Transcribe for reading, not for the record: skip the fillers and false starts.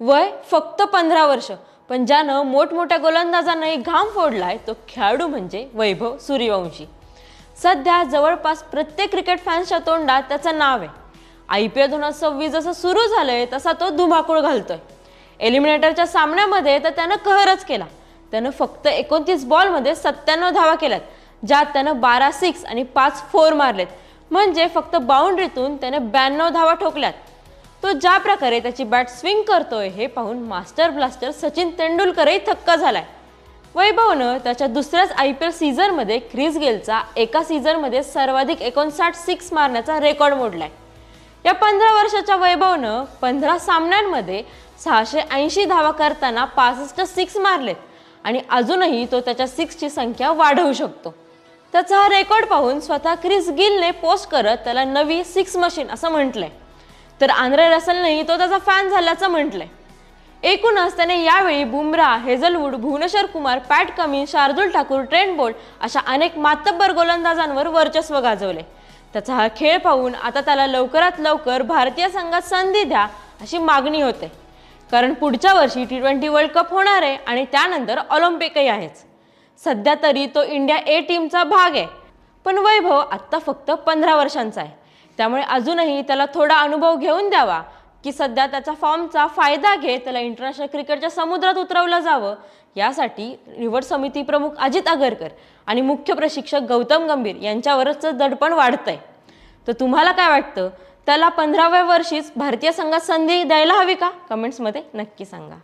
वय फक्त 15 वर्ष, पण ज्यानं मोठमोठ्या गोलंदाजांनाही घाम फोडलाय तो खेळाडू म्हणजे वैभव सूर्यवंशी। सध्या जवळपास प्रत्येक क्रिकेट फॅन्सच्या तोंडात त्याचं नाव आहे। IPL 2026 जसं सुरू झालंय तसा तो धुमाकूळ घालतोय। एलिमिनेटरच्या सामन्यामध्ये तर त्यानं कहरच केला। त्यानं फक्त 29 बॉलमध्ये 97 धावा केल्यात, ज्यात त्यानं 12 सिक्स आणि 5 फोर मारलेत, म्हणजे फक्त बाउंड्रीतून त्याने 92 धावा ठोकल्यात। तो ज्या प्रकारे त्याची बॅट स्विंग करतोय हे पाहून मास्टर ब्लास्टर सचिन तेंडुलकरही थक्क झालाय। वैभवनं त्याच्या दुसऱ्याच IPL सीझनमध्ये ख्रिस गेलचा एका सीझनमध्ये सर्वाधिक 59 सिक्स मारण्याचा रेकॉर्ड मोडलाय। या 15 वर्षाच्या वैभवनं 15 सामन्यांमध्ये 680 धावा करताना 65 सिक्स मारलेत आणि अजूनही तो त्याच्या सिक्सची संख्या वाढवू शकतो। त्याचा हा रेकॉर्ड पाहून स्वतः ख्रिस गिलने पोस्ट करत त्याला नवी सिक्स मशीन असं म्हटलंय, तर आंद्रे रसलनेही तो त्याचा फॅन झाल्याचं म्हटलंय। एकूणच त्याने यावेळी Bumrah, Hazlewood, Bhuvneshwar Kumar, Pat Cummins, Shardul Thakur, Trent Boult अशा अनेक मातब्बर गोलंदाजांवर वर्चस्व गाजवले। त्याचा हा खेळ पाहून आता त्याला लवकरात लवकर भारतीय संघात संधी द्या अशी मागणी होते, कारण पुढच्या वर्षी T20 वर्ल्ड कप होणार आहे आणि त्यानंतर ऑलिम्पिकही आहेच। सध्या तरी तो इंडिया A टीमचा भाग आहे, पण वैभव आत्ता फक्त 15 वर्षांचा आहे, त्यामुळे अजूनही त्याला थोडा अनुभव घेऊन द्यावा की सध्या त्याच्या फॉर्मचा फायदा घेत त्याला इंटरनॅशनल क्रिकेटच्या समुद्रात उतरवलं जावं। यासाठी निवड समिती प्रमुख अजित आगरकर आणि मुख्य प्रशिक्षक गौतम गंभीर यांच्यावरच दडपण वाढतंय। तर तुम्हाला काय वाटतं, त्याला 15व्या वर्षीच भारतीय संघात संधी द्यायला हवी का? कमेंट्समध्ये नक्की सांगा।